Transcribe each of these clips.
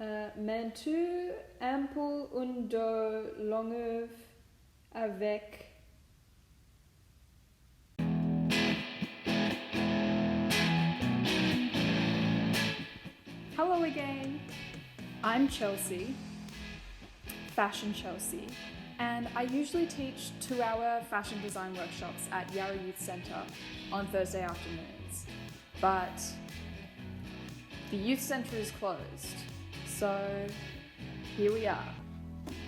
Manteau ample un dos longue avec Hello again! I'm Chelsea, Fashion Chelsea, and I usually teach 2-hour fashion design workshops at Yarra Youth Centre on Thursday afternoons. But the youth centre is closed, so here we are.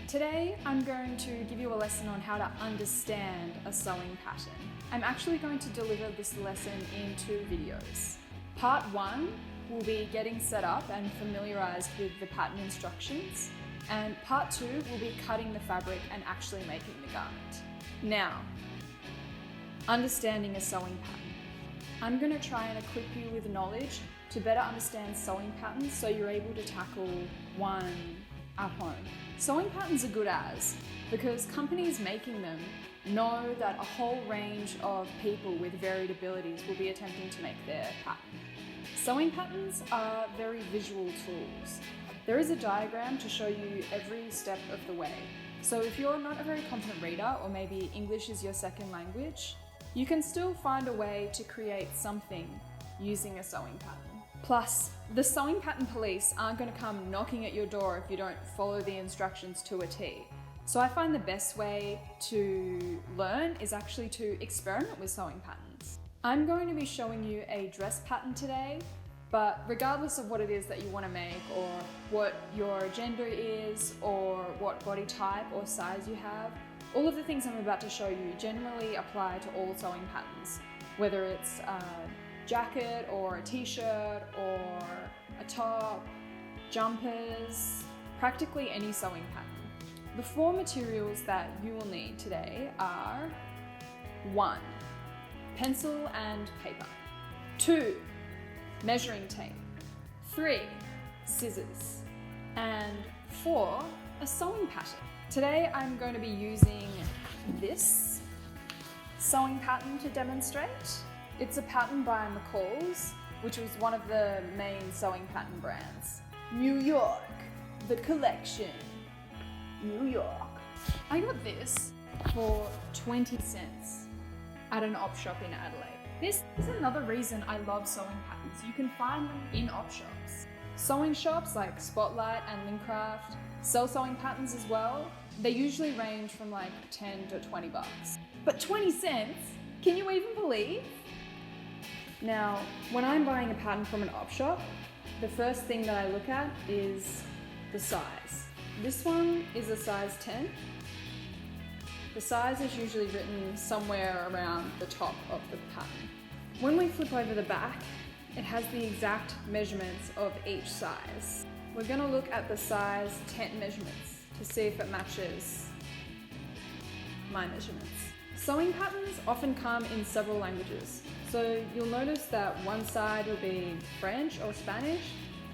Today I'm going to give you a lesson on how to understand a sewing pattern. I'm actually going to deliver this lesson in 2 videos. Part 1 will be getting set up and familiarised with the pattern instructions, and part 2 will be cutting the fabric and actually making the garment. Now, understanding a sewing pattern. I'm going to try and equip you with knowledge to better understand sewing patterns so you're able to tackle one at home. Sewing patterns are good because companies making them know that a whole range of people with varied abilities will be attempting to make their pattern. Sewing patterns are very visual tools. There is a diagram to show you every step of the way. So if you're not a very confident reader, or maybe English is your second language, you can still find a way to create something using a sewing pattern. Plus, the sewing pattern police aren't going to come knocking at your door if you don't follow the instructions to a T. So I find the best way to learn is actually to experiment with sewing patterns. I'm going to be showing you a dress pattern today, but regardless of what it is that you want to make, or what your gender is, or what body type or size you have, all of the things I'm about to show you generally apply to all sewing patterns, whether it's a jacket or a t-shirt or a top, jumpers, practically any sewing pattern. The 4 materials that you will need today are 1. Pencil and paper. 2. Measuring tape. 3. Scissors. And 4. A sewing pattern. Today I'm going to be using this sewing pattern to demonstrate. It's a pattern by McCall's, which was one of the main sewing pattern brands. New York, the collection. New York. I got this for 20 cents at an op shop in Adelaide. This is another reason I love sewing patterns. You can find them in op shops. Sewing shops like Spotlight and Lincraft sell sewing patterns as well. They usually range from like 10 to 20 bucks. But 20 cents? Can you even believe? Now, when I'm buying a pattern from an op shop, the first thing that I look at is the size. This one is a size 10. The size is usually written somewhere around the top of the pattern. When we flip over the back, it has the exact measurements of each size. We're going to look at the size 10 measurements to see if it matches my measurements. Sewing patterns often come in several languages, so you'll notice that one side will be French or Spanish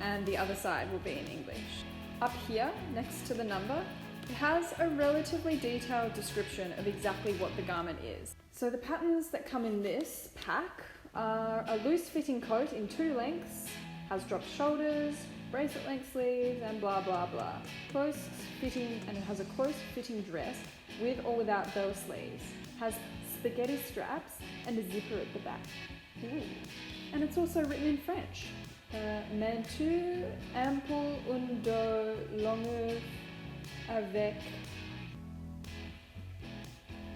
and the other side will be in English. Up here, next to the number, it has a relatively detailed description of exactly what the garment is. So the patterns that come in this pack are a loose-fitting coat in 2 lengths, has dropped shoulders, bracelet-length sleeves, and blah blah blah. Close-fitting, and it has a close-fitting dress with or without bell sleeves. Has spaghetti straps and a zipper at the back. Ooh. And it's also written in French. Manteau ample un dos longue avec.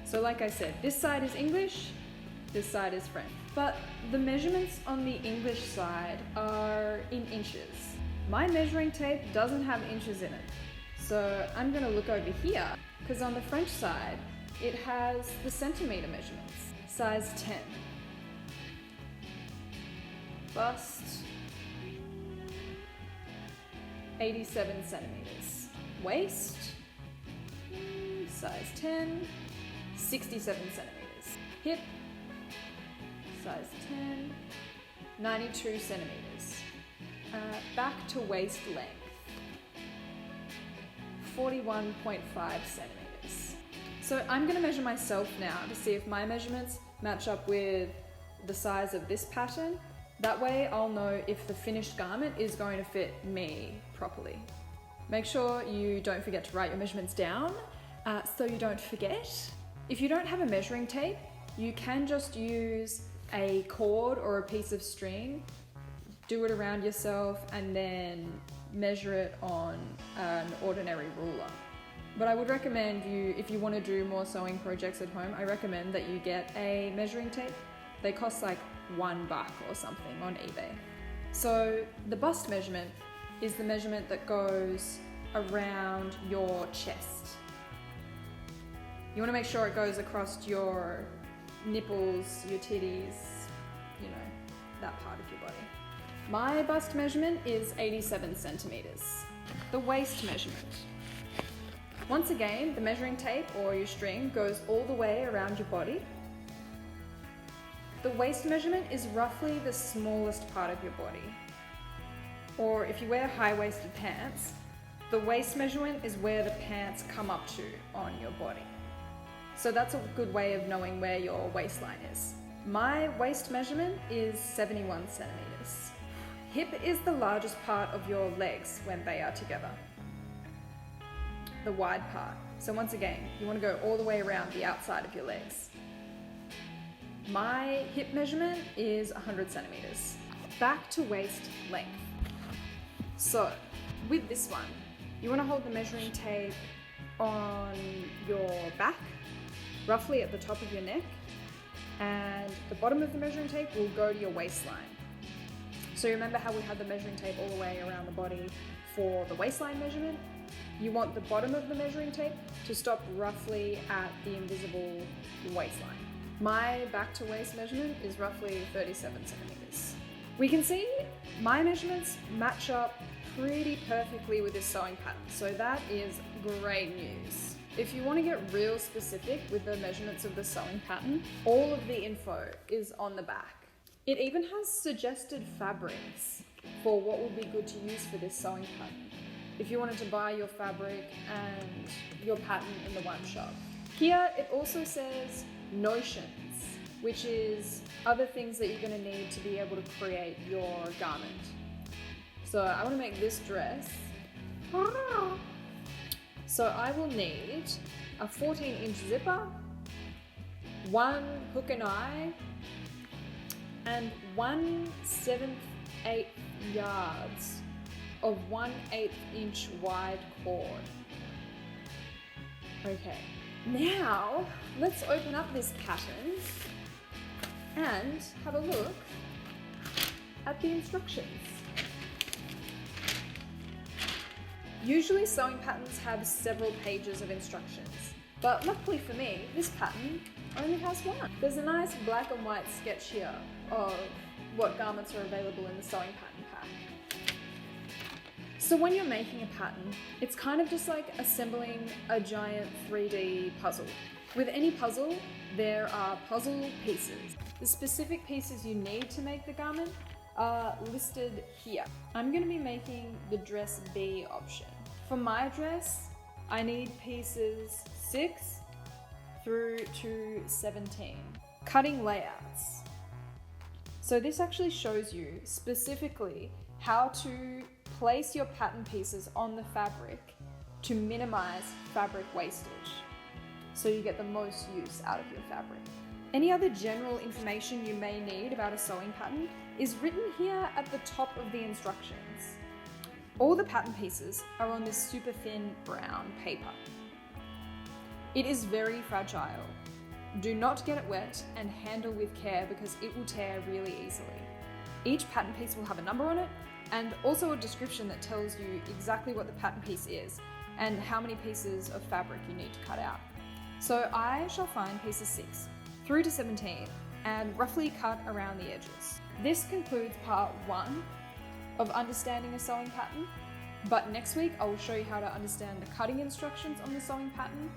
So like I said, this side is English, this side is French. But the measurements on the English side are in inches. My measuring tape doesn't have inches in it. So I'm going to look over here, because on the French side, it has the centimetre measurements. Size 10. Bust, 87 centimetres. Waist, size 10, 67 centimetres. Hip, size 10, 92 centimetres. Back to waist length, 41.5 centimetres. So I'm going to measure myself now to see if my measurements match up with the size of this pattern. That way I'll know if the finished garment is going to fit me properly. Make sure you don't forget to write your measurements down so you don't forget. If you don't have a measuring tape, you can just use a cord or a piece of string, do it around yourself, and then measure it on an ordinary ruler. But I would recommend you, if you want to do more sewing projects at home, I recommend that you get a measuring tape. They cost like $1 or something on eBay. So the bust measurement is the measurement that goes around your chest. You want to make sure it goes across your nipples, your titties, you know, that part of your body. My bust measurement is 87 centimeters. The waist measurement. Once again, the measuring tape or your string goes all the way around your body. The waist measurement is roughly the smallest part of your body. Or if you wear high-waisted pants, the waist measurement is where the pants come up to on your body. So that's a good way of knowing where your waistline is. My waist measurement is 71 centimeters. Hip is the largest part of your legs when they are together. The wide part. So once again, you want to go all the way around the outside of your legs. My hip measurement is 100 centimeters. Back to waist length. So with this one, you want to hold the measuring tape on your back, roughly at the top of your neck, and the bottom of the measuring tape will go to your waistline. So remember how we had the measuring tape all the way around the body for the waistline measurement? You want the bottom of the measuring tape to stop roughly at the invisible waistline. My back to waist measurement is roughly 37 centimeters. We can see my measurements match up pretty perfectly with this sewing pattern, so that is great news. If you want to get real specific with the measurements of the sewing pattern, all of the info is on the back. It even has suggested fabrics for what would be good to use for this sewing pattern, if you wanted to buy your fabric and your pattern in the one shop. Here it also says notions, which is other things that you're going to need to be able to create your garment. So I want to make this dress. So I will need a 14-inch zipper, 1 hook and eye, and 1/7/8 yards of 1/8 inch wide cord. Okay, now let's open up this pattern and have a look at the instructions. Usually sewing patterns have several pages of instructions, but luckily for me, this pattern only has one. There's a nice black and white sketch here of what garments are available in the sewing pattern pack. So when you're making a pattern, it's kind of just like assembling a giant 3D puzzle. With any puzzle, there are puzzle pieces. The specific pieces you need to make the garment are listed here. I'm going to be making the dress B option. For my dress, I need pieces 6 through to 17. Cutting layouts. So this actually shows you specifically how to place your pattern pieces on the fabric to minimize fabric wastage, so you get the most use out of your fabric. Any other general information you may need about a sewing pattern is written here at the top of the instructions. All the pattern pieces are on this super thin brown paper. It is very fragile. Do not get it wet and handle with care because it will tear really easily. Each pattern piece will have a number on it and also a description that tells you exactly what the pattern piece is and how many pieces of fabric you need to cut out. So I shall find pieces 6 through to 17 and roughly cut around the edges. This concludes part 1 of understanding a sewing pattern, but next week I will show you how to understand the cutting instructions on the sewing pattern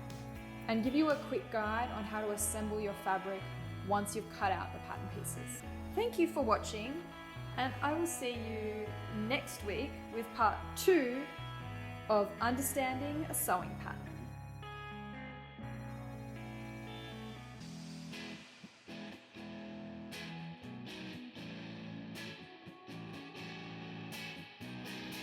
and give you a quick guide on how to assemble your fabric once you've cut out the pattern pieces. Thank you for watching, and I will see you next week with part 2 of understanding a sewing pattern.